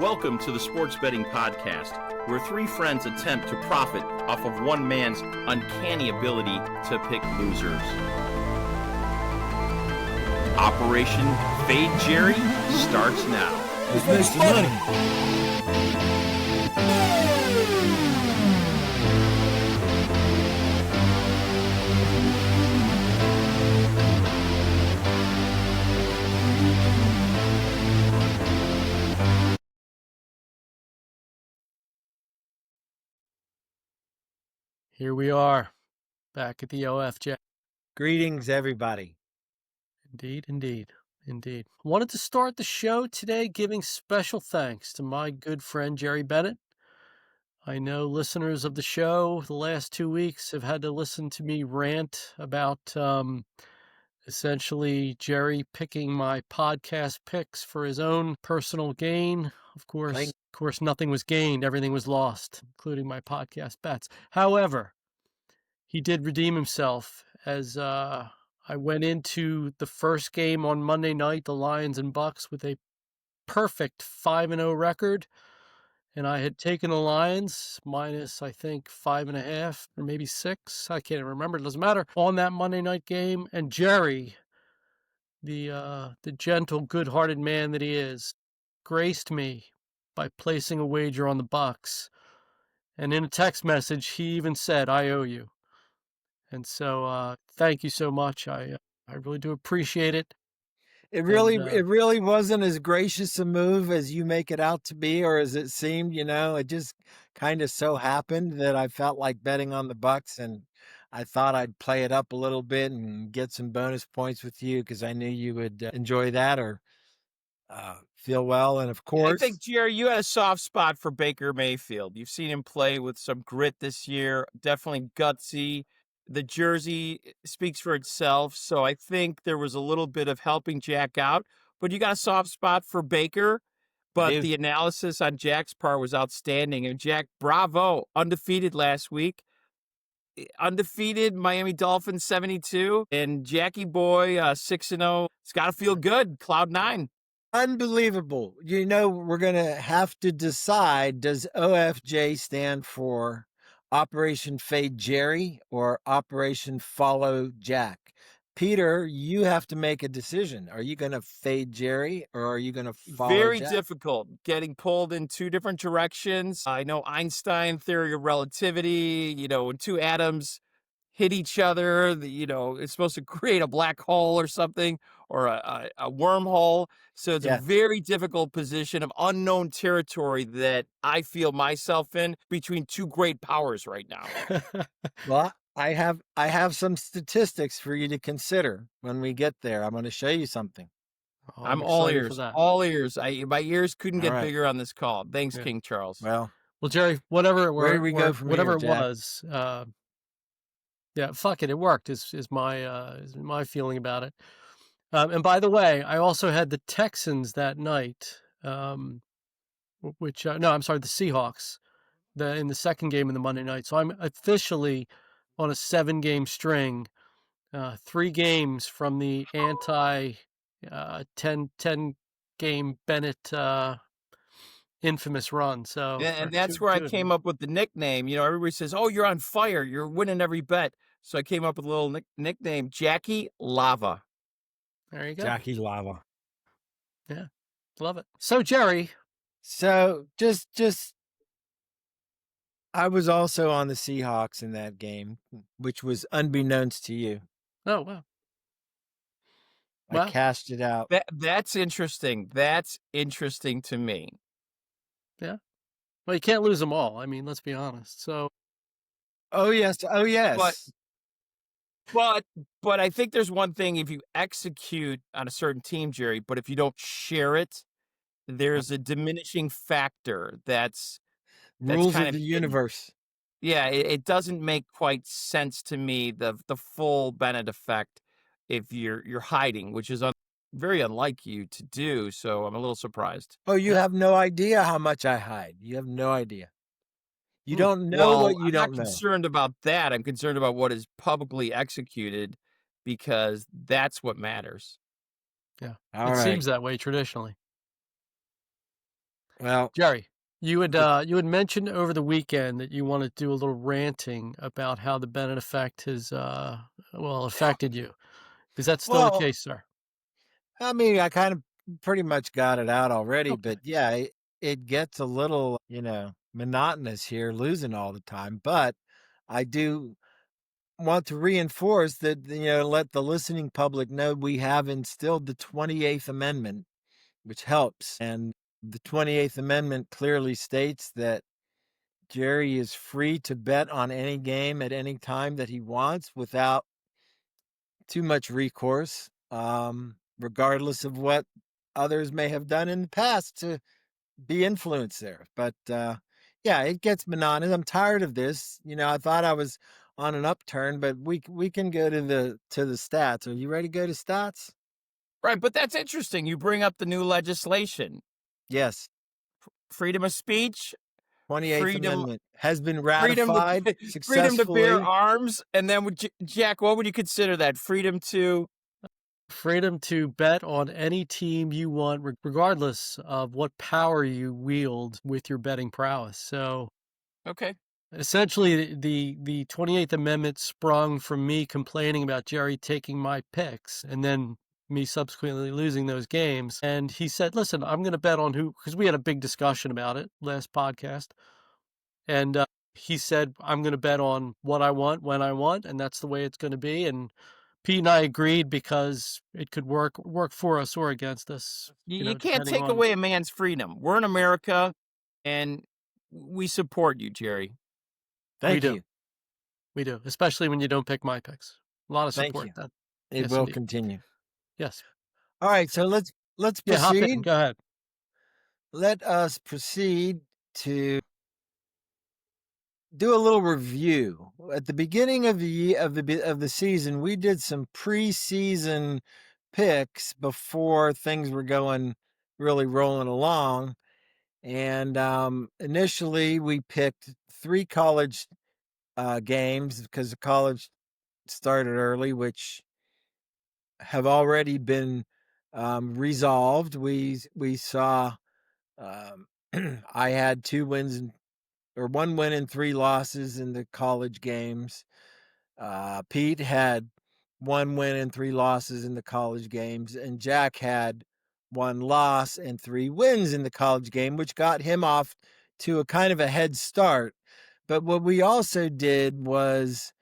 Welcome to the Sports Betting Podcast, where three friends attempt to profit off of one man's uncanny ability to pick losers. Operation Fade Jerry starts now. Let's make some money. Here we are, back at the OFJ. Greetings, everybody. Indeed. Wanted to start the show today giving special thanks to my good friend Jerry Bennett. I know listeners of the show the last 2 weeks have had to listen to me rant about essentially Jerry picking my podcast picks for his own personal gain. Of course, nothing was gained. Everything was lost, including my podcast bets. However, he did redeem himself as I went into the first game on Monday night, the Lions and Bucks, with a perfect 5-0 record. And I had taken the Lions minus, I think, 5.5 or maybe 6. I can't remember. It doesn't matter. On that Monday night game. And Jerry, the gentle, good-hearted man that he is, graced me by placing a wager on the Bucks. And in a text message, he even said, "I owe you." And so, thank you so much. I really do appreciate it. It really wasn't as gracious a move as you make it out to be, or as it seemed. You know, it just kind of so happened that I felt like betting on the Bucks, and I thought I'd play it up a little bit and get some bonus points with you because I knew you would enjoy that or feel well. And of course, I think, Jerry, you had a soft spot for Baker Mayfield. You've seen him play with some grit this year, definitely gutsy. The jersey speaks for itself, so I think there was a little bit of helping Jack out. But you got a soft spot for Baker, but the analysis on Jack's part was outstanding. And Jack, bravo, undefeated last week. Undefeated Miami Dolphins 72, and Jackie Boy 6-0. It's got to feel good. Cloud 9. Unbelievable. You know, we're going to have to decide, does OFJ stand for Operation Fade Jerry or Operation Follow Jack? Peter, you have to make a decision. Are you going to fade Jerry or are you going to follow Very Jack? difficult, getting pulled in two different directions. I know Einstein theory of relativity, when two atoms hit each other, it's supposed to create a black hole or something, or a wormhole. So it's a very difficult position of unknown territory that I feel myself in between two great powers right now. Well, I have some statistics for you to consider when we get there. I'm going to show you something. Oh, I'm all ears. All ears. My ears couldn't get bigger on this call. Thanks, King Charles. Well, Jerry, whatever whatever it was, yeah, fuck it. It worked. Is my feeling about it. And by the way, I also had the Texans that night, the Seahawks, in the second game in the Monday night. So I'm officially on a 7-game string, 3 games from the anti 10 game Bennett infamous run. So and that's where I came up with the nickname. Everybody says, "Oh, you're on fire. You're winning every bet." So I came up with a little nickname, Jackie Lava. There you go. Jackie Lava. Yeah. Love it. So, Jerry. So just I was also on the Seahawks in that game, which was unbeknownst to you. Oh, wow. I cashed it out. That's interesting. That's interesting to me. Yeah. Well, you can't lose them all. I mean, let's be honest. So. Oh, yes. But I think there's one thing, if you execute on a certain team, Jerry, but if you don't share it, there's a diminishing factor that's rules kind of the universe. Yeah, it doesn't make quite sense to me, the full Bennett effect, if you're hiding, which is very unlike you to do. So I'm a little surprised. Oh, you have no idea how much I hide. You have no idea. You don't know what you don't know. I'm not concerned about that. I'm concerned about what is publicly executed, because that's what matters. Yeah, it seems that way traditionally. Well, Jerry, you had mentioned over the weekend that you wanted to do a little ranting about how the Bennett effect has affected you. Is that still the well, case, sir? I mean, I kind of pretty much got it out already, Okay. but yeah, it gets a little, monotonous here, losing all the time. But I do want to reinforce that, let the listening public know we have instilled the 28th Amendment, which helps. And the 28th Amendment clearly states that Jerry is free to bet on any game at any time that he wants without too much recourse, regardless of what others may have done in the past to be influenced there. But yeah, it gets monotonous. I'm tired of this. I thought I was on an upturn, but we can go to the stats. Are you ready to go to stats? Right, but that's interesting. You bring up the new legislation. Yes. Freedom of speech, 28th freedom Amendment has been freedom to ratified freedom to bear successfully. arms, and then Jack, what would you consider that? Freedom to bet on any team you want, regardless of what power you wield with your betting prowess. So, Okay. essentially, the 28th Amendment sprung from me complaining about Jerry taking my picks and then me subsequently losing those games. And he said, listen, I'm going to bet on who, because we had a big discussion about it last podcast. And he said, I'm going to bet on what I want, when I want, and that's the way it's going to be. And Pete and I agreed because it could work for us or against us, You can't depending take on. away a man's freedom. We're in America, and we support you, Jerry. Thank you. We do, especially when you don't pick my picks. A lot of Thank support you. then. It Yes, will indeed. continue. Yes. All right, so let's Yeah, hop in. proceed. Go ahead. Let us proceed to do a little review. At the beginning of the season, we did some preseason picks before things were going really rolling along. And initially, we picked 3 college games because the college started early, which have already been resolved. We saw I had 2 wins or 1 win and 3 losses in the college games. Pete had 1 win and 3 losses in the college games, and Jack had 1 loss and 3 wins in the college game, which got him off to a kind of a head start. But what we also did was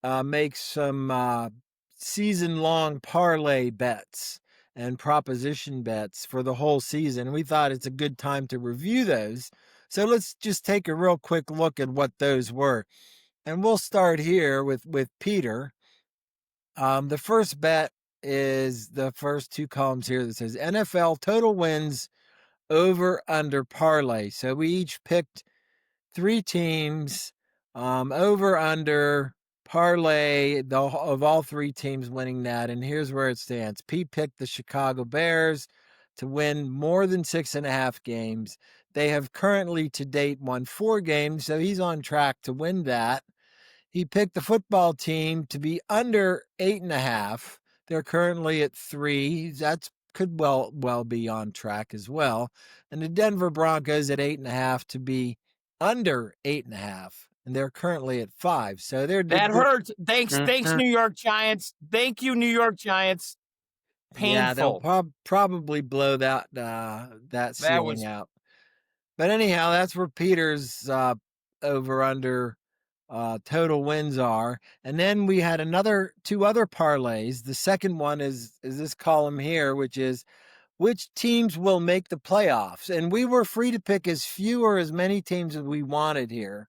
make some season-long parlay bets and proposition bets for the whole season. We thought it's a good time to review those. So let's just take a real quick look at what those were. And we'll start here with Peter. The first bet is the first 2 columns here that says NFL total wins over under parlay. So we each picked 3 teams, over under parlay of all 3 teams winning that. And here's where it stands. Pete picked the Chicago Bears to win more than 6.5 games. They have currently to date won 4 games, so he's on track to win that. He picked the football team to be under 8.5. They're currently at 3. That's could well be on track as well. And the Denver Broncos at 8.5 to be under 8.5, and they're currently at 5. So That hurts. Thanks, New York Giants. Thank you, New York Giants. Yeah, they'll Painful. probably blow that ceiling out. But anyhow, that's where Peter's over under total wins are. And then we had 2 other parlays. The second one is this column here, which is which teams will make the playoffs. And we were free to pick as few or as many teams as we wanted here.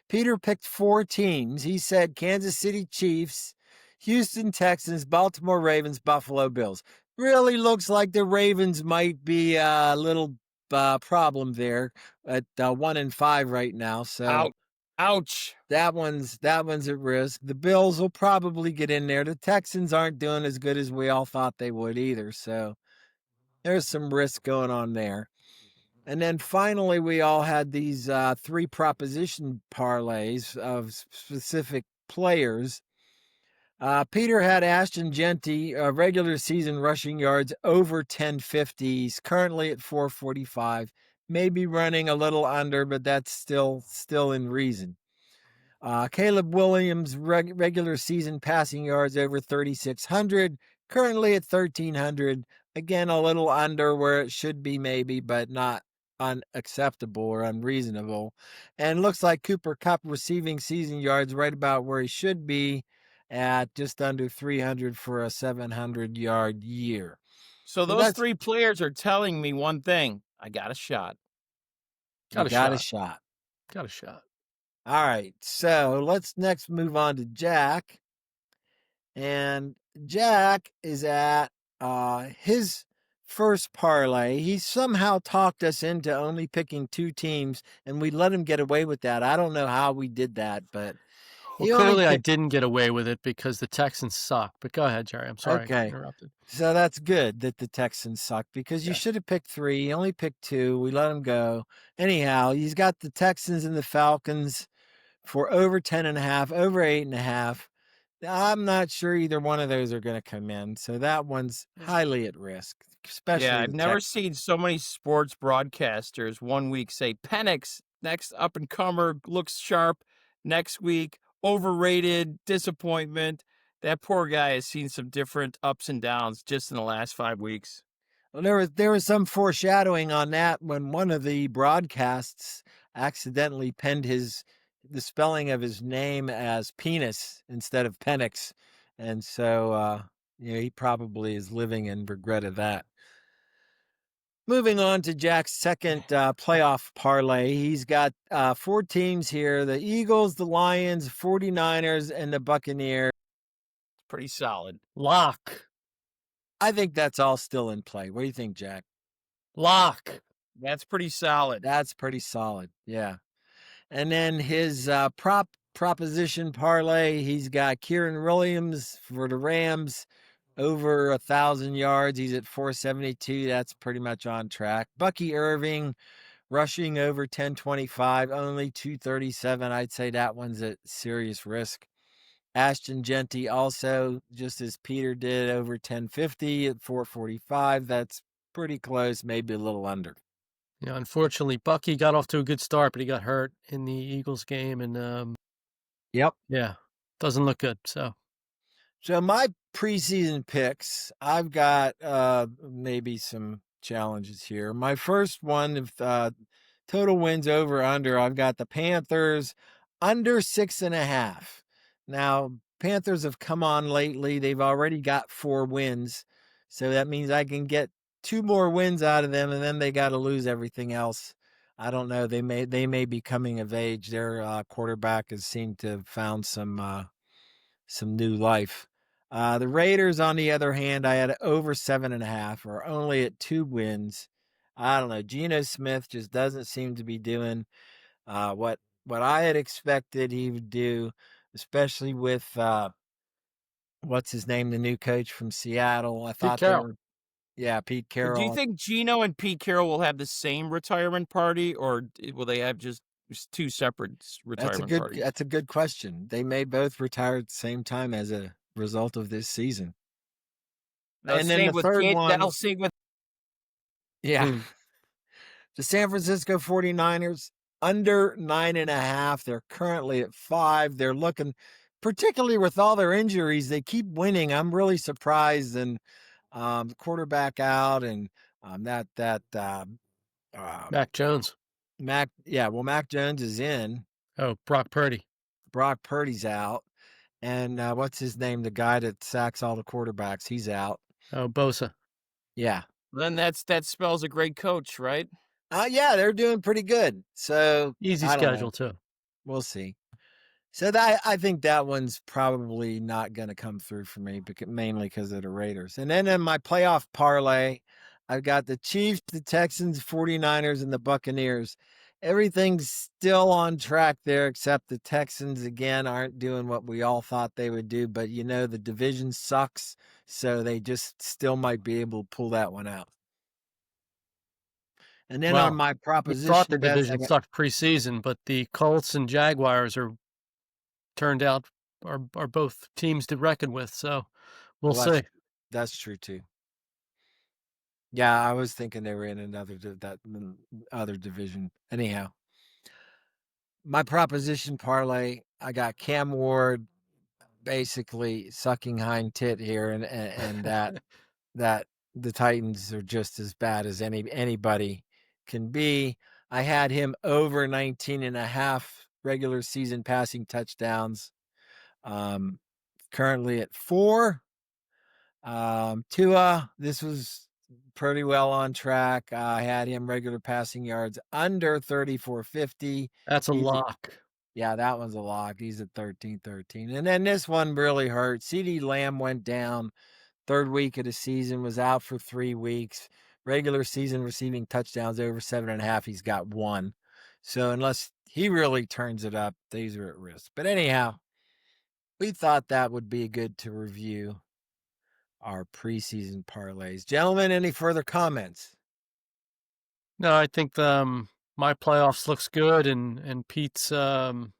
Peter picked 4 teams. He said Kansas City Chiefs, Houston Texans, Baltimore Ravens, Buffalo Bills. Really looks like the Ravens might be a little problem there at 1-5 right now. So ouch. That one's at risk. The Bills will probably get in there. The Texans aren't doing as good as we all thought they would either. So there's some risk going on there. And then finally, we all had these 3 proposition parlays of specific players. Peter had Ashton Genty, regular season rushing yards over 1050. He's currently at 445. maybe running a little under, but that's still in reason. Caleb Williams, regular season passing yards over 3,600, currently at 1,300. Again, a little under where it should be, maybe, but not unacceptable or unreasonable. And looks like Cooper Kupp receiving season yards right about where he should be at just under 300 for a 700-yard year. So those three players are telling me one thing: I got a shot. Got a shot. Got a shot. All right, so let's next move on to Jack. And Jack is at his first parlay. He somehow talked us into only picking 2 teams, and we let him get away with that. I don't know how we did that, but well, clearly I didn't get away with it because the Texans suck. But go ahead, Jerry. I'm sorry I interrupted. So that's good that the Texans suck, because you should have picked 3. He only picked 2. We let him go. Anyhow, he's got the Texans and the Falcons for over 10.5, over 8.5. I'm not sure either one of those are going to come in, so that one's highly at risk. Especially, I've never seen so many sports broadcasters one week say Penix, next up and comer, looks sharp. Next week, overrated, disappointment. That poor guy has seen some different ups and downs just in the last 5 weeks. Well, there was some foreshadowing on that when one of the broadcasts accidentally penned the spelling of his name as penis instead of Penix, and so he probably is living in regret of that. Moving on to Jack's second playoff parlay. He's got 4 teams here: the Eagles, the Lions, 49ers, and the Buccaneers. Pretty solid. Lock. I think that's all still in play. What do you think, Jack? Lock. That's pretty solid. That's pretty solid, yeah. And then his proposition parlay, he's got Kieran Williams for the Rams, over 1,000 yards. He's at 472. That's pretty much on track. Bucky Irving rushing over 1025, only 237. I'd say that one's at serious risk. Ashton Genty also, just as Peter did, over 1050 at 445. That's pretty close, maybe a little under. Yeah, unfortunately, Bucky got off to a good start, but he got hurt in the Eagles game, and yep, yeah, doesn't look good. So my preseason picks, I've got maybe some challenges here. My first one, if total wins over under, I've got the Panthers under 6.5. Now, Panthers have come on lately. They've already got 4 wins, so that means I can get 2 more wins out of them, and then they got to lose everything else. I don't know. They may be coming of age. Their quarterback has seemed to have found some new life. The Raiders, on the other hand, I had over 7.5, or only at 2 wins. I don't know. Geno Smith just doesn't seem to be doing what I had expected he would do, especially with what's his name, the new coach from Seattle. I thought they were, Pete Carroll. Do you think Geno and Pete Carroll will have the same retirement party, or will they have just 2 separate retirement parties? That's a good question. They may both retire at the same time as a result of this season. And then the third one, that'll sing with. Yeah. The San Francisco 49ers, under 9.5. They're currently at 5. They're looking, particularly with all their injuries, they keep winning. I'm really surprised. And the quarterback out, and Mac Jones. Mac Jones is in. Oh, Brock Purdy. Brock Purdy's out. And what's his name? The guy that sacks all the quarterbacks, he's out. Oh, Bosa. Yeah. Then that spells a great coach, right? Yeah, they're doing pretty good. So easy schedule too. We'll see. So I think that one's probably not going to come through for me, mainly because of the Raiders. And then in my playoff parlay, I've got the Chiefs, the Texans, 49ers, and the Buccaneers. Everything's still on track there, except the Texans, again, aren't doing what we all thought they would do. But, the division sucks, so they just still might be able to pull that one out. And then on my proposition, we thought the division sucked preseason, but the Colts and Jaguars are both teams to reckon with. So we'll see. That's true too. Yeah, I was thinking they were in that other division. Anyhow, my proposition parlay, I got Cam Ward basically sucking hind tit here, and that the Titans are just as bad as anybody can be. I had him over 19.5 regular season passing touchdowns. Currently at 4. Tua, this was pretty well on track. I had him regular passing yards under 3,450. That's a lock. Yeah, that one's a lock. He's at 13-13. And then this one really hurt. CeeDee Lamb went down. Third week of the season, was out for 3 weeks. Regular season receiving touchdowns over 7.5. He's got 1. So unless he really turns it up, these are at risk. But anyhow, we thought that would be good to review our preseason parlays. Gentlemen, any further comments? No, I think my playoffs looks good, and Pete's could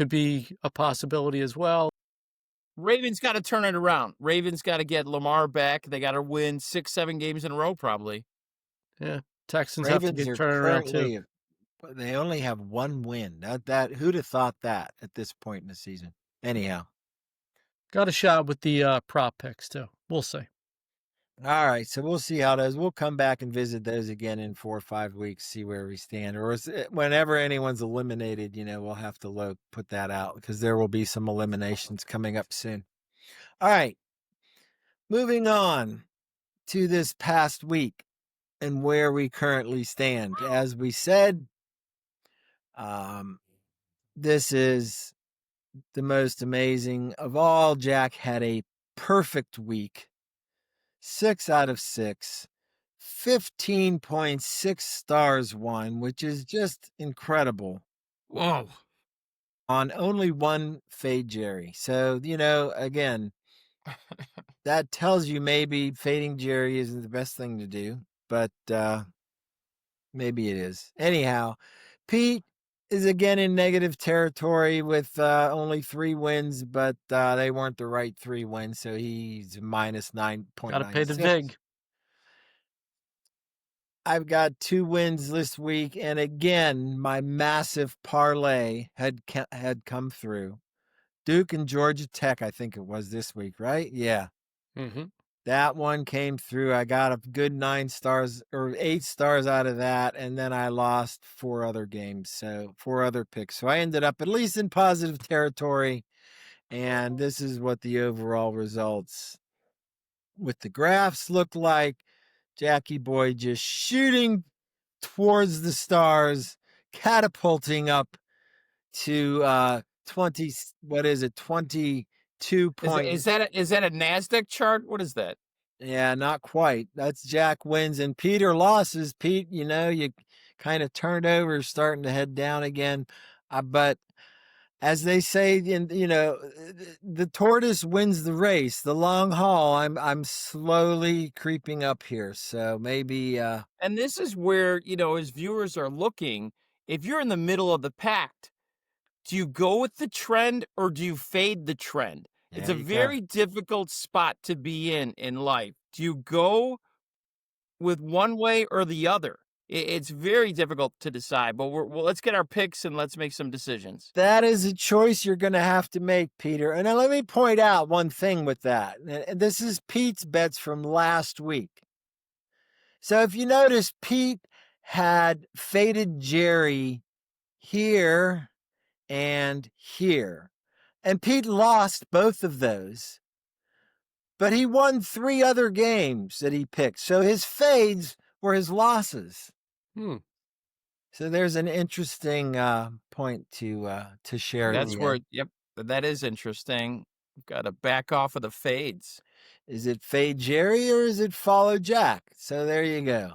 be a possibility as well. Ravens got to turn it around. Ravens got to get Lamar back. They got to win 6-7 games in a row, probably. Yeah, Texans Ravens have to get are turned around too. They only have 1 win. That who'd have thought that at this point in the season? Anyhow, got a shot with the prop picks too. We'll see. All right, so we'll see how those. We'll come back and visit those again in 4 or 5 weeks, see where we stand. Or whenever anyone's eliminated, we'll have to put that out because there will be some eliminations coming up soon. All right, moving on to this past week and where we currently stand. As we said, this is the most amazing of all. Jack had a perfect week. 6 out of 6, 15.6 stars won, which is just incredible. Whoa. On only 1 fade Jerry. So, again, that tells you maybe fading Jerry isn't the best thing to do, but maybe it is. Anyhow, Pete is again in negative territory with only 3 wins, but they weren't the right 3 wins, so he's minus 9.96. Got to pay the vig. I've got 2 wins this week, and again, my massive parlay had come through. Duke and Georgia Tech, I think it was this week, right? Yeah. Mm-hmm. That one came through. I got a good 9 stars or 8 stars out of that, and then I lost 4 other games, so 4 other picks. So I ended up at least in positive territory, and this is what the overall results with the graphs look like. Jackie Boy just shooting towards the stars, catapulting up to 20. What is it? 22 points. Is that a NASDAQ chart? What is that? Yeah, not quite. That's Jack wins and Peter losses. Pete, you kind of turned over, starting to head down again. But as they say, the tortoise wins the race, the long haul. I'm slowly creeping up here, so maybe. And this is where, as viewers are looking, if you're in the middle of the pack, do you go with the trend or do you fade the trend? It's a very difficult spot to be in life. Do you go with one way or the other? It's very difficult to decide, but let's get our picks and let's make some decisions. That is a choice you're going to have to make, Peter. And now let me point out one thing with that. And this is Pete's bets from last week. So if you notice, Pete had faded Jerry here and here. And Pete lost both of those. But he won 3 other games that he picked. So his fades were his losses. So there's an interesting point to share. That's where, yep, that is interesting. We've got to back off of the fades. Is it fade Jerry or is it follow Jack? So there you go.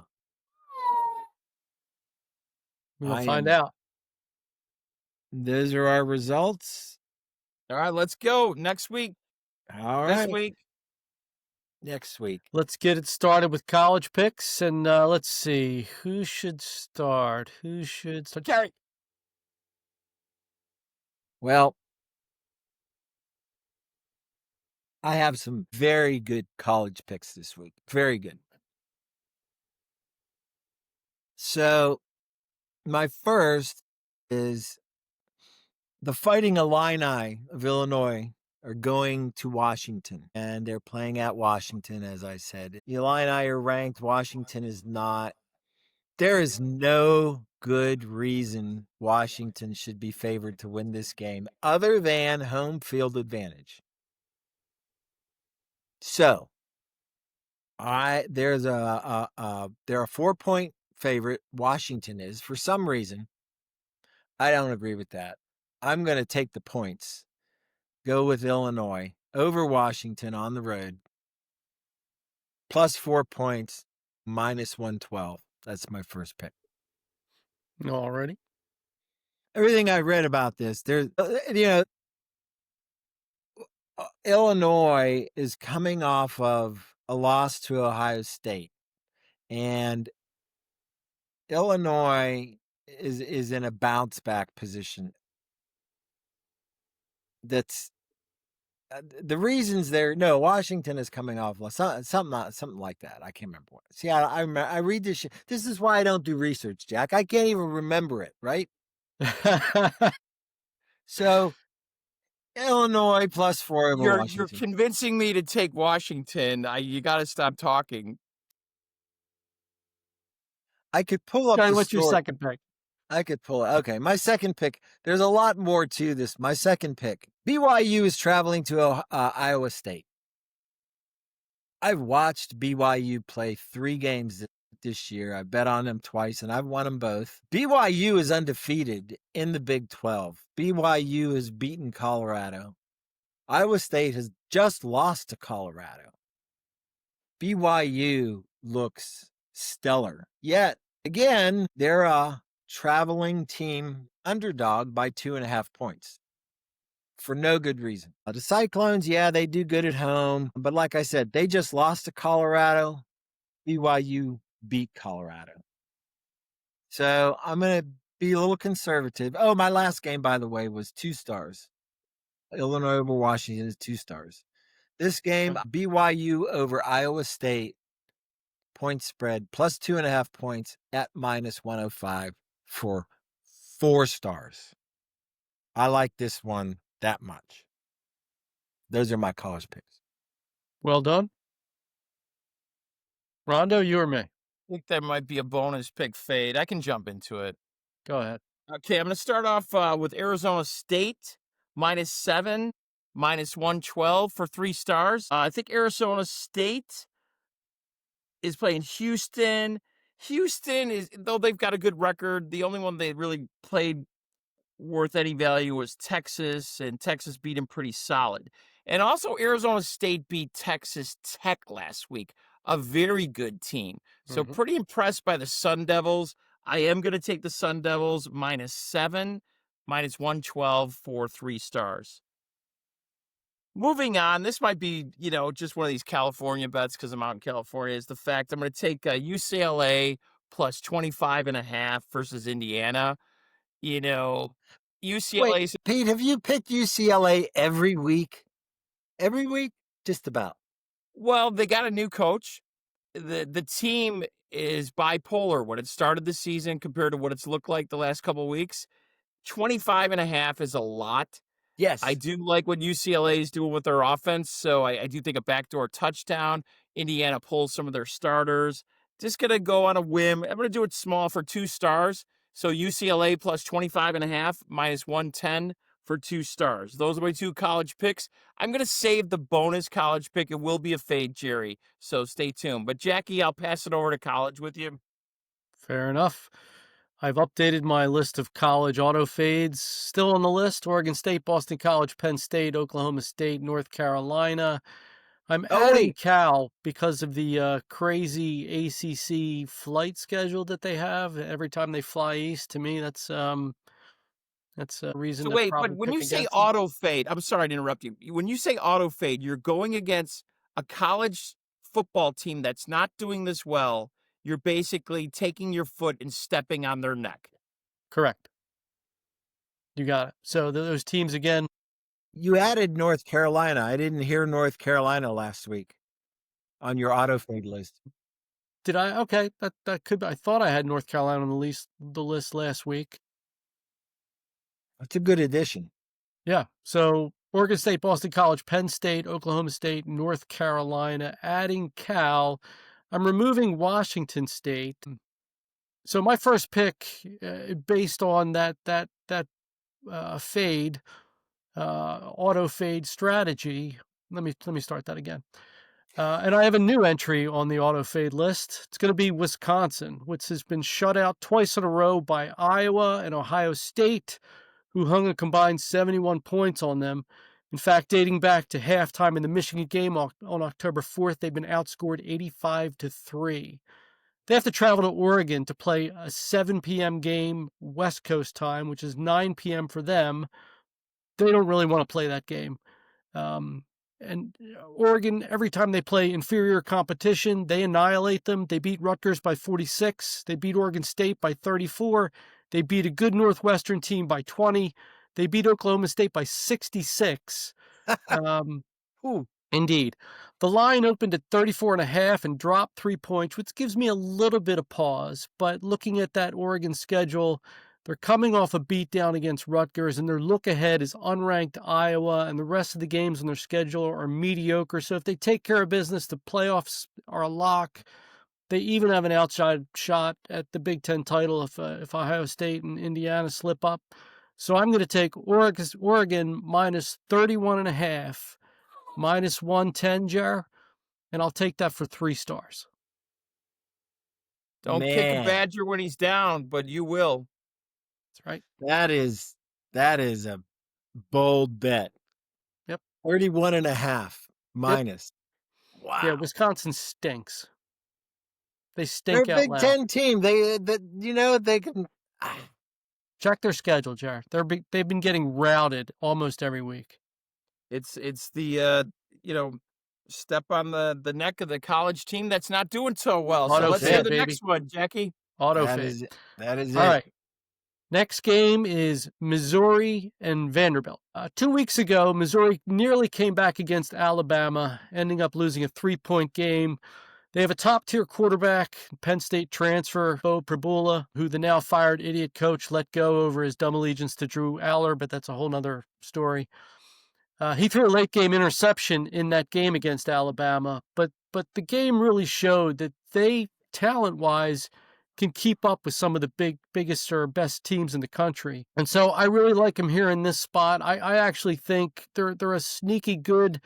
We'll find out. Those are our results. All right, let's go next week. All right. This week. Next week. Let's get it started with college picks, and let's see who should start. Gary. Well, I have some very good college picks this week. Very good. So my first is the Fighting Illini of Illinois are going to Washington, and they're playing at Washington, as I said. The Illini are ranked. Washington is not. There is no good reason Washington should be favored to win this game other than home field advantage. So, they're a 4-point favorite. Washington is, for some reason. I don't agree with that. I'm going to take the points. Go with Illinois over Washington on the road. Plus 4 points, minus 112. That's my first pick. Already. Everything I read about this, Illinois is coming off of a loss to Ohio State, and Illinois is in a bounce back position. That's the reasons there. No, Washington is coming off something like that. I can't remember what. See, I read this shit. This is why I don't do research, Jack. I can't even remember it. Right. So Illinois plus 4 over You're Washington. convincing me to take Washington. You got to stop talking. I could pull up. Johnny, what's your second pick? I could pull it. Okay, my second pick. There's a lot more to this. My second pick. BYU is traveling to Iowa State. I've watched BYU play 3 games this year. I bet on them twice, and I've won them both. BYU is undefeated in the Big 12. BYU has beaten Colorado. Iowa State has just lost to Colorado. BYU looks stellar. Yet, again, they're a traveling team underdog by 2.5 points for no good reason. The Cyclones, yeah, they do good at home. But like I said, they just lost to Colorado. BYU beat Colorado. So I'm going to be a little conservative. Oh, my last game, by the way, was 2 stars. Illinois over Washington is 2 stars. This game, BYU over Iowa State, point spread plus 2.5 points at minus 105 for 4 stars. I like this one that much. Those are my college picks. Well done. Rondo, you or me? I think that might be a bonus pick fade. I can jump into it. Go ahead. Okay, I'm going to start off with Arizona State, minus 7, minus 112 for 3 stars. I think Arizona State is playing Houston. Houston is, though they've got a good record, the only one they really played worth any value was Texas, and Texas beat them pretty solid. And also Arizona State beat Texas Tech last week, a very good team. So pretty impressed by the Sun Devils. I am going to take the Sun Devils minus 7, minus 112 for 3 stars. Moving on, this might be, just one of these California bets because I'm out in California, is the fact I'm going to take UCLA plus 25.5 versus Indiana. UCLA. Wait, Pete, have you picked UCLA every week? Every week? Just about. Well, they got a new coach. The team is bipolar when it started the season compared to what it's looked like the last couple of weeks. 25.5 is a lot. Yes. I do like what UCLA is doing with their offense, so I do think a backdoor touchdown. Indiana pulls some of their starters. Just going to go on a whim. I'm going to do it small for 2 stars. So UCLA plus 25.5, minus 110 for 2 stars. Those are my 2 college picks. I'm going to save the bonus college pick. It will be a fade, Jerry, so stay tuned. But, Jackie, I'll pass it over to college with you. Fair enough. I've updated my list of college auto fades. Still on the list: Oregon State, Boston College, Penn State, Oklahoma State, North Carolina. I'm adding Cal because of the crazy ACC flight schedule that they have. Every time they fly east, to me, that's a reason So to wait, probably but when pick you say against them. auto fade, I'm sorry to interrupt you. When you say auto fade, you're going against a college football team that's not doing this well. You're basically taking your foot and stepping on their neck. Correct. You got it. So those teams, again, You added North Carolina. I didn't hear North Carolina last week on your auto fade list. Did I? Okay, that could be. I thought I had North Carolina on the list last week. That's a good addition. Yeah. So Oregon State, Boston College, Penn State, Oklahoma State, North Carolina, adding Cal. I'm removing Washington State. So my first pick, based on that fade, auto fade strategy. Let me start that again. And I have a new entry on the auto fade list. It's going to be Wisconsin, which has been shut out twice in a row by Iowa and Ohio State, who hung a combined 71 points on them. In fact, dating back to halftime in the Michigan game on October 4th, they've been outscored 85-3. They have to travel to Oregon to play a 7 p.m. game West Coast time, which is 9 p.m. for them. They don't really want to play that game. And Oregon, every time they play inferior competition, they annihilate them. They beat Rutgers by 46. They beat Oregon State by 34. They beat a good Northwestern team by 20. They beat Oklahoma State by 66. Indeed. The line opened at 34.5 and dropped 3 points, which gives me a little bit of pause. But looking at that Oregon schedule, they're coming off a beatdown against Rutgers, and their look ahead is unranked Iowa, and the rest of the games on their schedule are mediocre. So if they take care of business, the playoffs are a lock. They even have an outside shot at the Big Ten title if Ohio State and Indiana slip up. So I'm going to take Oregon minus 31.5, minus 110, Jer, and I'll take that for 3 stars. Don't kick a Badger when he's down, but you will. That's right. That is a bold bet. Yep. 31.5 minus. Yep. Wow. Yeah, Wisconsin stinks. They stink They're out a Big loud. Ten team. They can check their schedule, Jared. They've been getting routed almost every week. It's the step on the neck of the college team that's not doing so well. So let's hear the next one, Jackie. Auto fade. That is it. All right. Next game is Missouri and Vanderbilt. 2 weeks ago, Missouri nearly came back against Alabama, ending up losing a 3-point game. They have a top-tier quarterback, Penn State transfer, Bo Pribula, who the now-fired idiot coach let go over his dumb allegiance to Drew Aller, but that's a whole nother story. He threw a late-game interception in that game against Alabama, but the game really showed that they, talent-wise, can keep up with some of the biggest or best teams in the country. And so I really like him here in this spot. I actually think they're a sneaky good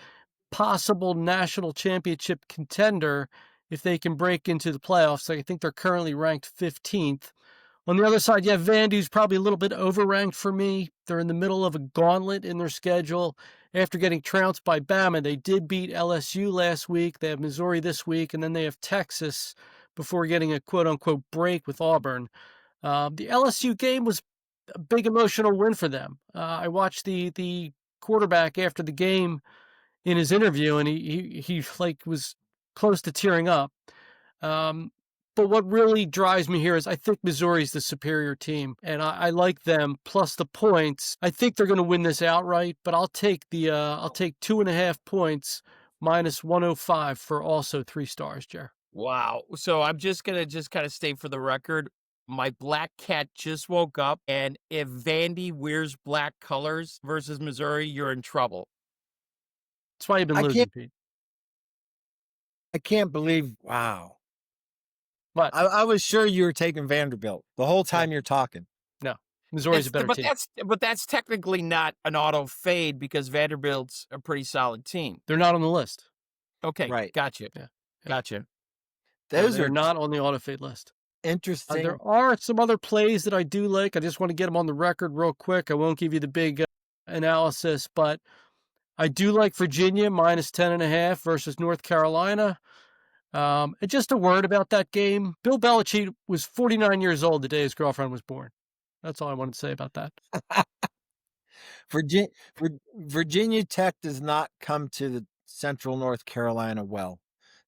possible national championship contender if they can break into the playoffs. I think they're currently ranked 15th. On the other side, you have Vandy, who's probably a little bit overranked for me. They're in the middle of a gauntlet in their schedule. After getting trounced by Bama, they did beat LSU last week. They have Missouri this week, and then they have Texas before getting a quote-unquote break with Auburn. The LSU game was a big emotional win for them. I watched the quarterback after the game in his interview, and he was close to tearing up. But what really drives me here is I think Missouri's the superior team, and I like them plus the points. I think they're going to win this outright, but I'll take 2.5 points minus 105 for also 3 stars, Jer. Wow. So I'm just going to kind of state for the record, my black cat just woke up, and if Vandy wears black colors versus Missouri, you're in trouble. That's why you've been losing, Pete. I can't believe, wow. What? I was sure you were taking Vanderbilt the whole time you're talking. No. Missouri's a better team. But that's technically not an auto fade because Vanderbilt's a pretty solid team. They're not on the list. Okay, right. Gotcha. Yeah. Gotcha. Those are are not on the auto fade list. Interesting. There are some other plays that I do like. I just want to get them on the record real quick. I won't give you the big analysis, but I do like Virginia minus 10.5 versus North Carolina. And just a word about that game. Bill Belichick was 49 years old the day his girlfriend was born. That's all I wanted to say about that. Virginia Tech does not come to the Central North Carolina well.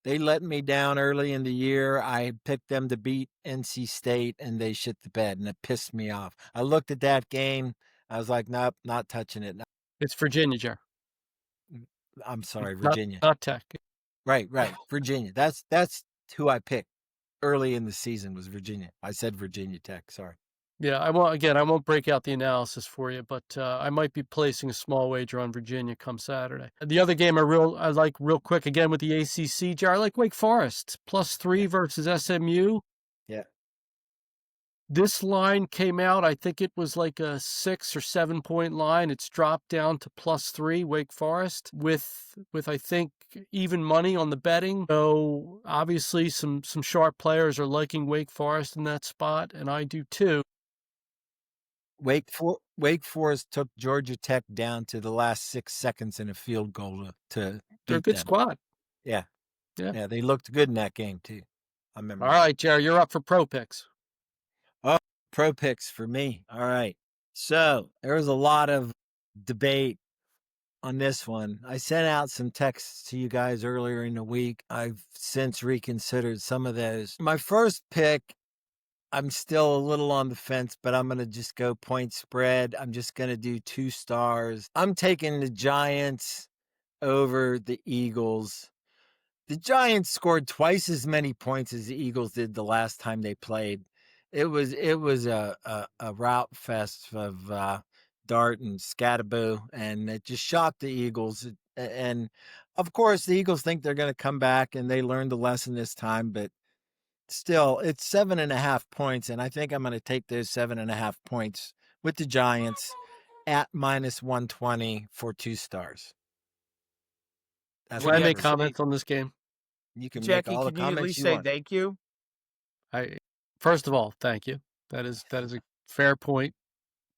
They let me down early in the year. I picked them to beat NC State, and they shit the bed, and it pissed me off. I looked at that game. I was like, nope, not touching it. It's Virginia, Jer. I'm sorry, Virginia. Not Tech. Right. Virginia. That's who I picked early in the season was Virginia. I said Virginia Tech. Sorry. Yeah, I won't break out the analysis for you, but I might be placing a small wager on Virginia come Saturday. The other game I like real quick, again with the ACC, Jer, I like Wake Forest, +3 versus SMU. Yeah. This line came out, I think it was like a 6 or 7 point line. It's dropped down to +3, Wake Forest, with I think even money on the betting. So obviously some sharp players are liking Wake Forest in that spot, and I do too. Wake Forest took Georgia Tech down to the last 6 seconds in a field goal to They're a beat good them. squad. Yeah. Yeah. They looked good in that game too. I remember. All right, Jerry, you're up for pro picks. Oh, pro picks for me. All right. So there was a lot of debate on this one. I sent out some texts to you guys earlier in the week. I've since reconsidered some of those. My first pick, I'm still a little on the fence, but I'm going to just go point spread. I'm just going to do 2 stars. I'm taking the Giants over the Eagles. The Giants scored twice as many points as the Eagles did the last time they played. It was a rout fest of dart and scataboo, and it just shocked the Eagles. And of course, the Eagles think they're going to come back, and they learned the lesson this time. But still, it's 7.5 points, and I think I'm going to take those 7.5 points with the Giants at -120 for 2 stars. That's Can I my make first. comments on this game? You can Jackie, make all the can you at comments least you say want. thank you? First of all, thank you. That is a fair point,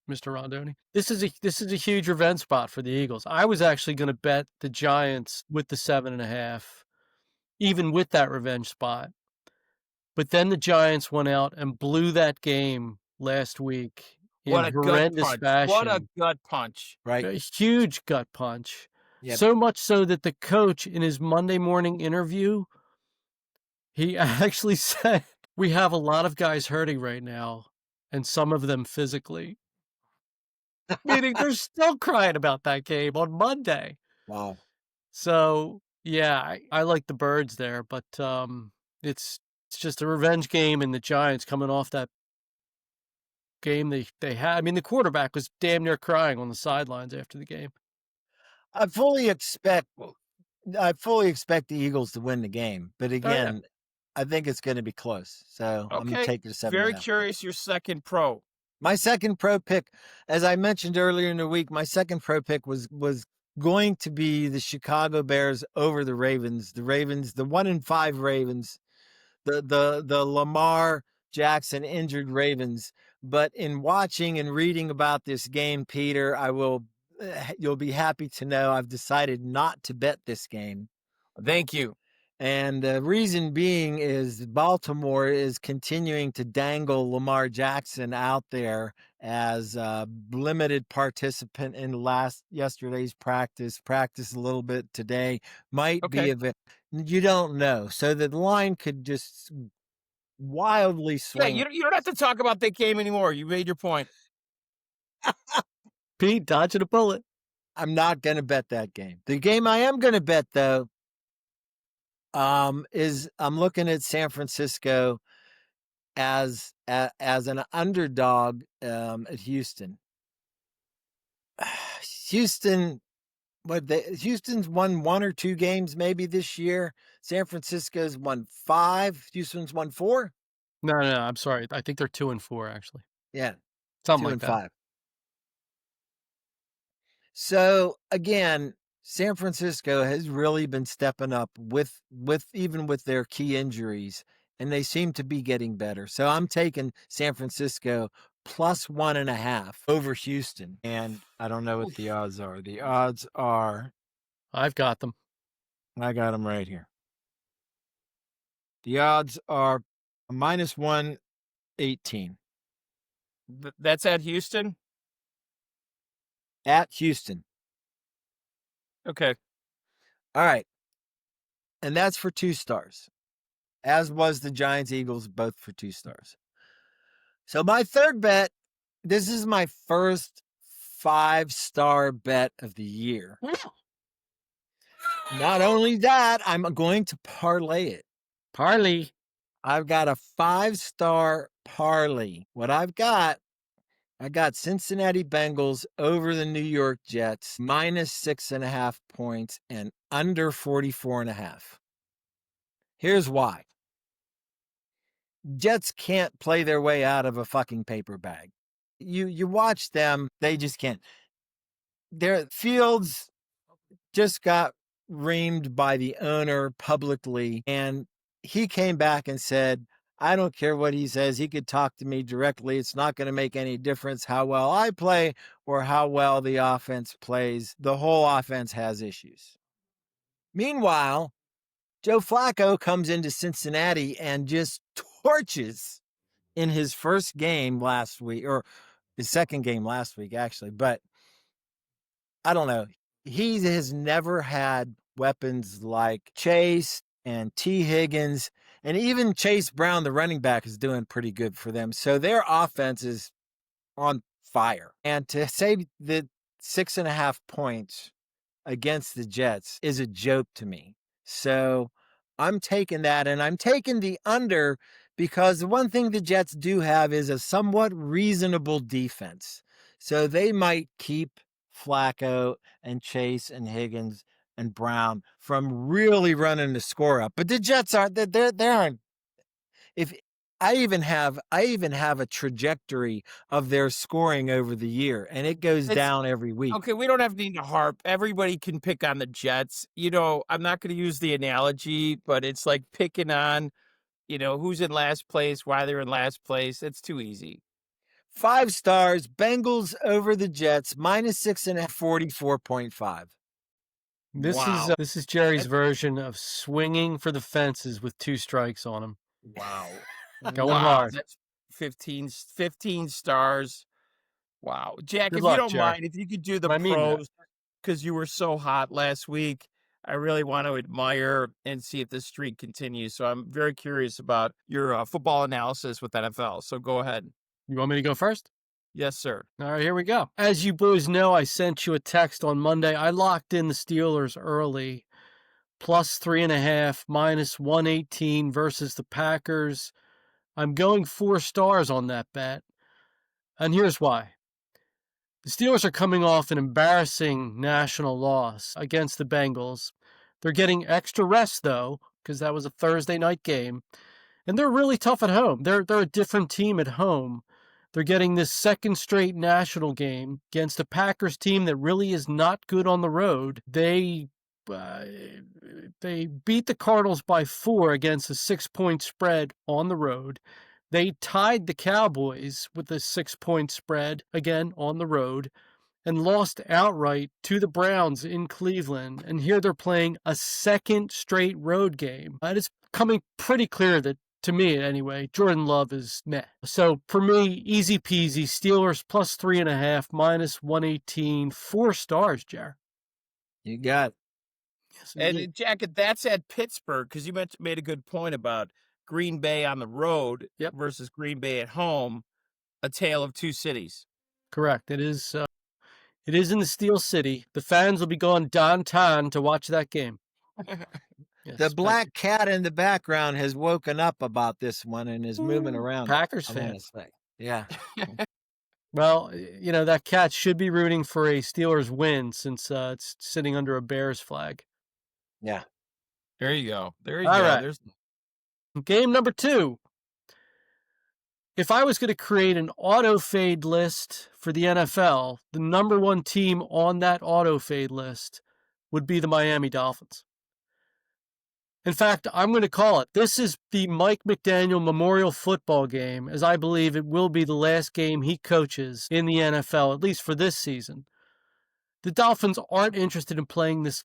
Mr. Rondoni. This is a huge revenge spot for the Eagles. I was actually going to bet the Giants with the 7.5, even with that revenge spot. But then the Giants went out and blew that game last week in horrendous fashion. What a gut punch. Right. A huge gut punch. Yep. So much so that the coach in his Monday morning interview, he actually said, we have a lot of guys hurting right now, and some of them physically. Meaning they're still crying about that game on Monday. Wow. So, yeah, I like the Birds there, but it's just a revenge game, and the Giants coming off that game they had. I mean, the quarterback was damn near crying on the sidelines after the game. I fully expect the Eagles to win the game, but again, I think it's going to be close. So I'm going to take the 7.5. Very curious, your second pro. My second pro pick, as I mentioned earlier in the week, my second pro pick was going to be the Chicago Bears over the Ravens. The 1-5 Ravens, the Lamar Jackson injured Ravens. But in watching and reading about this game, Peter, you'll be happy to know I've decided not to bet this game. Thank you. And the reason being is Baltimore is continuing to dangle Lamar Jackson out there as a limited participant in yesterday's practice a little bit today. Might be you don't know. So the line could just wildly swing. Yeah, you don't have to talk about that game anymore. You made your point. Pete, dodging a bullet. I'm not going to bet that game. The game I am going to bet, though, is I'm looking at San Francisco as an underdog at Houston. Houston's won 1 or 2 games maybe this year. San Francisco's won 5. Houston's won 4. No, I'm sorry. I think they're 2-4 actually. Yeah, something 2 like and that. 5. So again, San Francisco has really been stepping up with even with their key injuries, and they seem to be getting better. So I'm taking San Francisco +1.5 over Houston, and I don't know what the odds are. The odds are, I've got them. I got them right here. The odds are -118. That's at Houston? At Houston. Okay. All right. And that's for 2 stars, as was the Giants Eagles, both for 2 stars. So my third bet, this is my first 5-star bet of the year. Not only that, I'm going to parlay it. Parlay. I've got a 5-star parlay. What I got Cincinnati Bengals over the New York Jets, -6.5 points and under 44.5. Here's why. Jets can't play their way out of a fucking paper bag. You watch them, they just can't. Their Fields just got reamed by the owner publicly, and he came back and said, I don't care what he says. He could talk to me directly. It's not going to make any difference how well I play or how well the offense plays. The whole offense has issues. Meanwhile, Joe Flacco comes into Cincinnati and just torches in his first game last week, or his second game last week, actually. But I don't know. He has never had weapons like Chase and T. Higgins, and even Chase Brown, the running back, is doing pretty good for them. So their offense is on fire. And to say that 6.5 points against the Jets is a joke to me. So I'm taking that, and I'm taking the under because the one thing the Jets do have is a somewhat reasonable defense. So they might keep Flacco and Chase and Higgins and Brown from really running the score up. But the Jets aren't. They aren't. If I even have a trajectory of their scoring over the year, and it goes down every week. Okay, we don't have to harp. Everybody can pick on the Jets. I'm not going to use the analogy, but it's like picking on, who's in last place, why they're in last place. It's too easy. 5 stars, Bengals over the Jets, -6 and 44.5. This is Jerry's version of swinging for the fences with 2 strikes on him. Wow. Going hard. That's 15 stars. Wow. Jack, Good if luck, you don't Jerry. mind, if you could do the I mean that. pros, because you were so hot last week, I really want to admire and see if this streak continues. So I'm very curious about your football analysis with NFL. So go ahead. You want me to go first? Yes, sir. All right, here we go. As you boys know, I sent you a text on Monday. I locked in the Steelers early, +3.5, -118 versus the Packers. I'm going 4 stars on that bet, and here's why. The Steelers are coming off an embarrassing national loss against the Bengals. They're getting extra rest, though, because that was a Thursday night game, and they're really tough at home. They're a different team at home. They're getting this second straight national game against a Packers team that really is not good on the road. They beat the Cardinals by 4 against a 6-point spread on the road. They tied the Cowboys with a 6-point spread, again, on the road, and lost outright to the Browns in Cleveland. And here they're playing a second straight road game. It is becoming pretty clear that, to me anyway, Jordan Love is meh. So for me, easy peasy, Steelers +3.5, -118, 4 stars, Jer. You got it. Yes, And Jack, that's at Pittsburgh, because you made a good point about Green Bay on the road versus Green Bay at home, a tale of 2 cities. Correct. It is in the Steel City. The fans will be going downtown to watch that game. Yes, the black cat in the background has woken up about this one and is moving around. Packers fan. Yeah. Well, that cat should be rooting for a Steelers win since it's sitting under a Bears flag. Yeah. There you go. There you All go. right. There's game number 2. If I was going to create an auto fade list for the NFL, the number 1 team on that auto fade list would be the Miami Dolphins. In fact, I'm going to call it. This is the Mike McDaniel Memorial Football Game, as I believe it will be the last game he coaches in the NFL, at least for this season. The Dolphins aren't interested in playing this.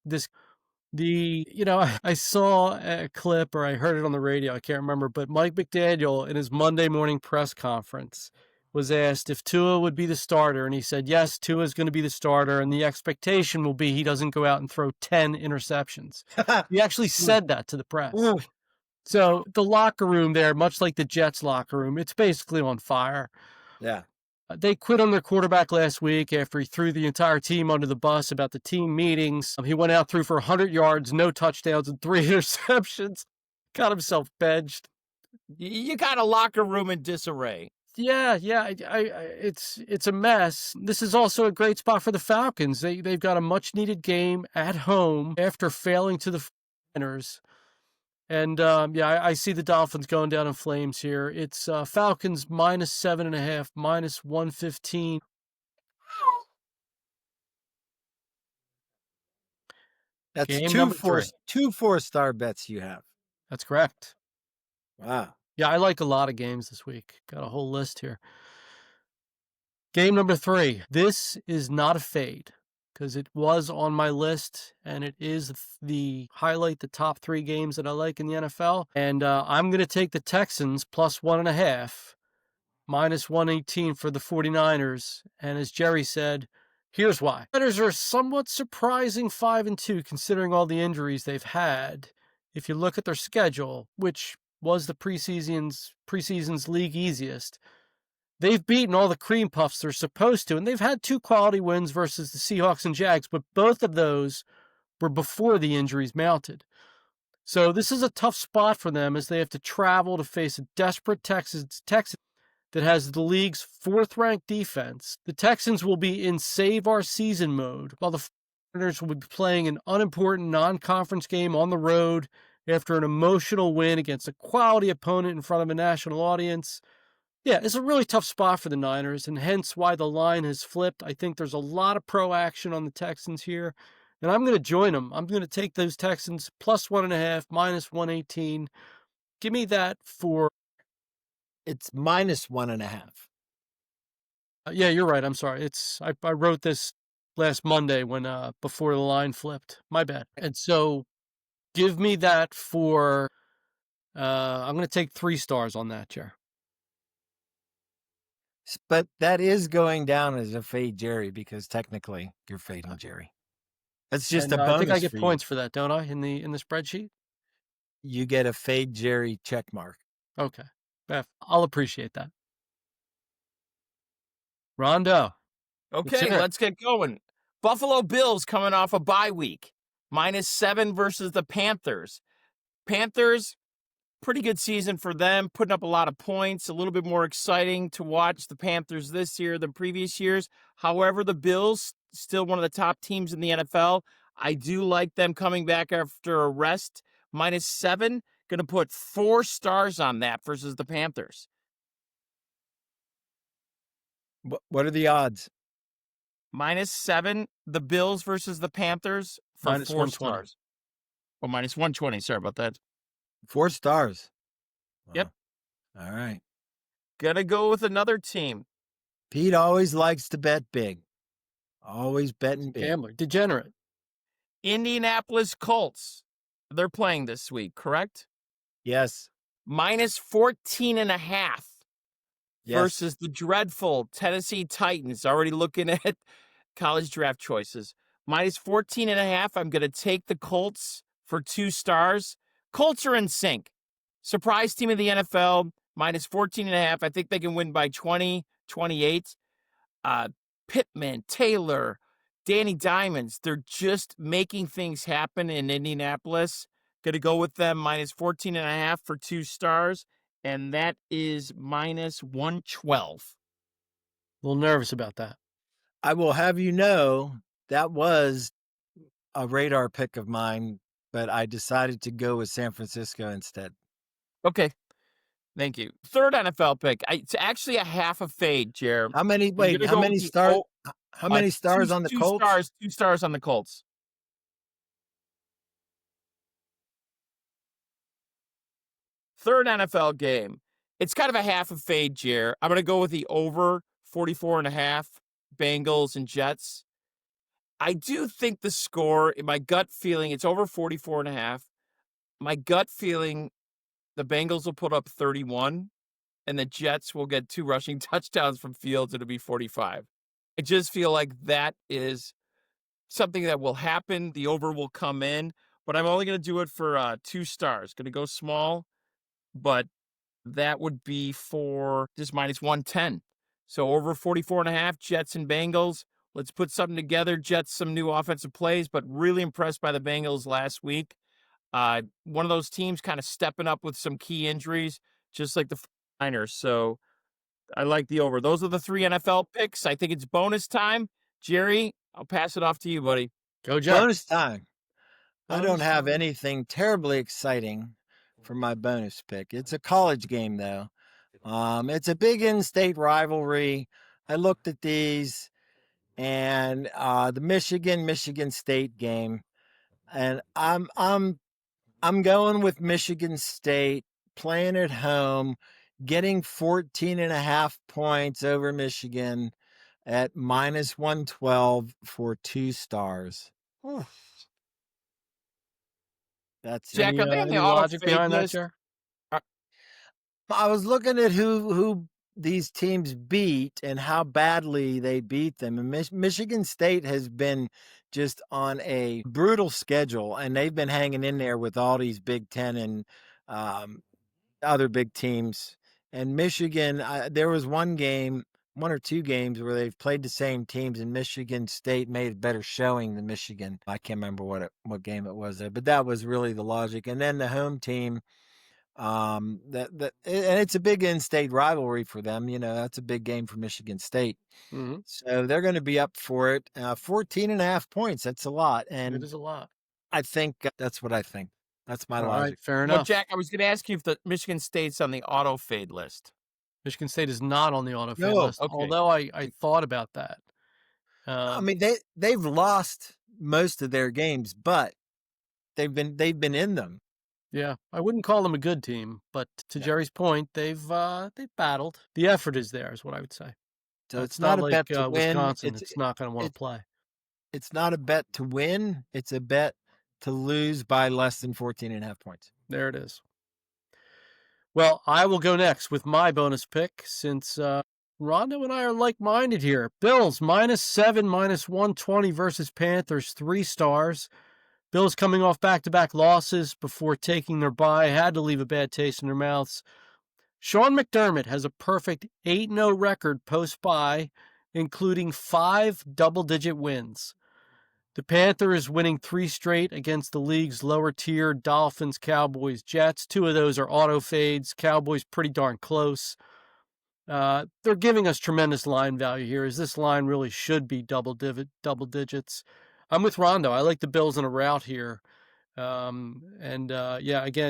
I saw a clip, or I heard it on the radio, I can't remember, but Mike McDaniel in his Monday morning press conference was asked if Tua would be the starter, and he said, yes, Tua is going to be the starter, and the expectation will be he doesn't go out and throw 10 interceptions. He actually said that to the press. So the locker room there, much like the Jets locker room, it's basically on fire. Yeah. They quit on their quarterback last week after he threw the entire team under the bus about the team meetings. He went out, threw for 100 yards, no touchdowns, and 3 interceptions. Got himself benched. You got a locker room in disarray. Yeah, it's a mess. This is also a great spot for the Falcons. They've got a much needed game at home after failing to the Niners. And I see the Dolphins going down in flames here. It's Falcons -7.5, -115. That's Game number 3. Two 4-star bets you have. That's correct. Wow. Yeah, I like a lot of games this week. Got a whole list here. Game number 3. This is not a fade because it was on my list, and it is the top 3 games that I like in the NFL. And I'm going to take the Texans +1.5, -118 for the 49ers. And as Jerry said, here's why. The Niners are a somewhat surprising 5-2 considering all the injuries they've had. If you look at their schedule, which was the preseason's league easiest, they've beaten all the cream puffs they're supposed to, and they've had 2 quality wins versus the Seahawks and Jags, but both of those were before the injuries mounted. So this is a tough spot for them as they have to travel to face a desperate Texans that has the league's 4th-ranked defense. The Texans will be in save our season mode, while the 49ers will be playing an unimportant non-conference game on the road after an emotional win against a quality opponent in front of a national audience. Yeah, it's a really tough spot for the Niners, and hence why the line has flipped. I think there's a lot of pro action on the Texans here, and I'm going to join them. I'm going to take those Texans +1.5, -118. Give me that for... It's -1.5. Yeah, you're right. I'm sorry. I wrote this last Monday when before the line flipped. My bad. And so give me that for... I'm going to take 3 stars on that, Jer. But that is going down as a fade Jerry because technically you're fading Jerry. That's just a bonus. I think I get for points for that, don't I? In the spreadsheet, you get a fade Jerry check mark. Okay, I'll appreciate that. Rondo. Okay, let's get going. Buffalo Bills coming off a bye week, -7 versus the Panthers. Panthers, pretty good season for them, putting up a lot of points, a little bit more exciting to watch the Panthers this year than previous years. However, the Bills, still one of the top teams in the NFL. I do like them coming back after a rest. -7, going to put 4 stars on that versus the Panthers. What are the odds? -7, the Bills versus the Panthers for -4 stars. Oh, -120. Sorry about that. 4 stars. Wow. Yep. All right. Gonna go with another team. Pete always likes to bet big. Always betting big. Gambler. Degenerate. Indianapolis Colts. They're playing this week, correct? Yes. -14.5 versus the dreadful Tennessee Titans. Already looking at college draft choices. -14.5. I'm going to take the Colts for 2 stars. Colts are in sync. Surprise team of the NFL, -14.5. I think they can win by 20, 28. Pittman, Taylor, Danny Diamonds, they're just making things happen in Indianapolis. Going to go with them -14.5 for 2 stars, and that is -112. A little nervous about that. I will have you know that was a radar pick of mine, but I decided to go with San Francisco instead. Okay. Thank you. Third NFL pick. It's actually a half a fade, Jared. How many stars? How many stars on the Colts? 2 stars on the Colts. Third NFL game. It's kind of a half a fade, Jer. I'm going to go with the over 44.5 Bengals and Jets. I do think the score, in my gut feeling, it's over 44.5. My gut feeling, the Bengals will put up 31, and the Jets will get 2 rushing touchdowns from Fields. It'll be 45. I just feel like that is something that will happen. The over will come in, but I'm only going to do it for 2 stars. Going to go small, but that would be for just -110. So over 44.5, Jets and Bengals. Let's put something together. Jets, some new offensive plays, but really impressed by the Bengals last week. One of those teams kind of stepping up with some key injuries, just like the Niners. So I like the over. Those are the 3 NFL picks. I think it's bonus time. Jerry, I'll pass it off to you, buddy. Go, Jerry. Bonus time. I don't Bonus have time. anything terribly exciting for my bonus pick. It's a college game, though. It's a big in-state rivalry. I looked at these, and the Michigan State game, and I'm going with Michigan State playing at home, getting 14.5 points over Michigan at -112 for 2 stars. That's Jack, it. are they on the Any auto logic fade behind that, list? Jerry? I was looking at who these teams beat and how badly they beat them. And Michigan State has been just on a brutal schedule, and they've been hanging in there with all these Big Ten and other big teams. And Michigan, there was one or two games where they've played the same teams, and Michigan State made a better showing than Michigan. I can't remember what game it was there, but that was really the logic. And then the home team. And it's a big in-state rivalry for them. That's a big game for Michigan State. Mm-hmm. So they're going to be up for it. 14.5 points. That's a lot. And it is a lot. I think that's what I think. That's my All logic. right, fair Well, enough. Jack, I was going to ask you if the Michigan State's on the auto fade list. Michigan State is not on the auto fade No, list, okay. although I thought about that. I mean, they've lost most of their games, but they've been in them. Yeah, I wouldn't call them a good team, but to Jerry's point, they've battled. The effort is there, is what I would say. So it's not a like bet to win. Wisconsin. It's not going to want to play. It's not a bet to win. It's a bet to lose by less than 14.5 points. There it is. Well, I will go next with my bonus pick since Rondo and I are like-minded here. Bills -7, -120 versus Panthers, 3 stars. Bills coming off back-to-back losses before taking their bye, had to leave a bad taste in their mouths. Sean McDermott has a perfect 8-0 record post-bye, including 5 double-digit wins. The Panthers winning 3 straight against the league's lower tier Dolphins, Cowboys, Jets. 2 of those are auto fades. Cowboys pretty darn close. They're giving us tremendous line value here, as this line really should be double digits. I'm with Rondo. I like the Bills in a rout here. Again,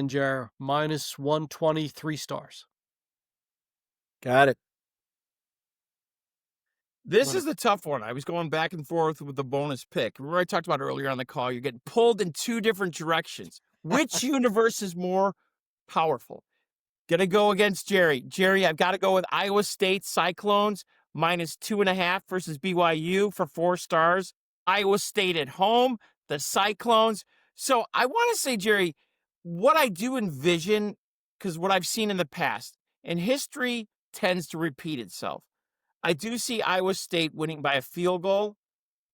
Jer, -120, 3 stars. Got it. This is the tough one. I was going back and forth with the bonus pick. Remember I talked about earlier on the call, you're getting pulled in 2 different directions. Which universe is more powerful? Gonna go against Jerry. Jerry, I've got to go with Iowa State Cyclones -2.5 versus BYU for 4 stars. Iowa State at home, the Cyclones. So I want to say, Jerry, what I do envision, because what I've seen in the past, and history tends to repeat itself. I do see Iowa State winning by a field goal,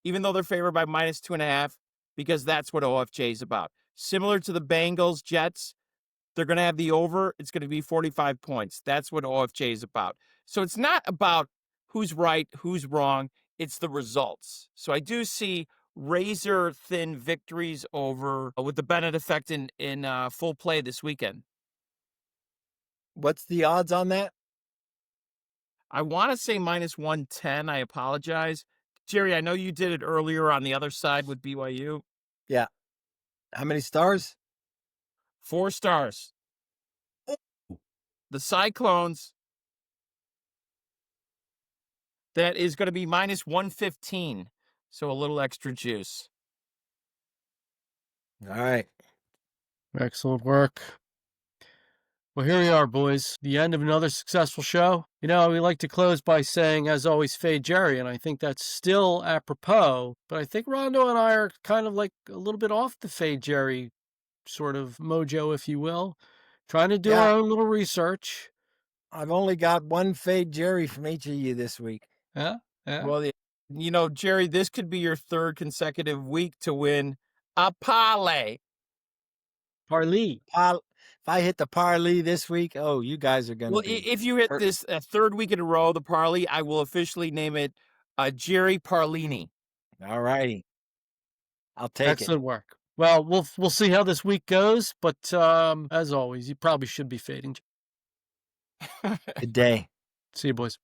even though they're favored by -2.5, because that's what OFJ is about. Similar to the Bengals, Jets, they're going to have the over. It's going to be 45 points. That's what OFJ is about. So it's not about who's right, who's wrong. It's the results. So I do see razor-thin victories over with the Bennett effect in full play this weekend. What's the odds on that? I want to say -110. I apologize. Jerry, I know you did it earlier on the other side with BYU. Yeah. How many stars? 4 stars. The Cyclones, that is going to be -115. So a little extra juice. All right. Excellent work. Well, here we are, boys. The end of another successful show. We like to close by saying, as always, fade Jerry, and I think that's still apropos. But I think Rondo and I are kind of like a little bit off the fade Jerry sort of mojo, if you will. Trying to do our own little research. I've only got one fade Jerry from each of you this week. Yeah. Well, Jerry, this could be your 3rd consecutive week to win a parlay. Parlay. if I hit the parlay this week, oh, you guys are going to Well, be if you hit hurt. this third week in a row, the parlay, I will officially name it Jerry Parlaini. All righty. I'll take Excellent work. Well, we'll see how this week goes, but as always, you probably should be fading. it. Good day. See you, boys.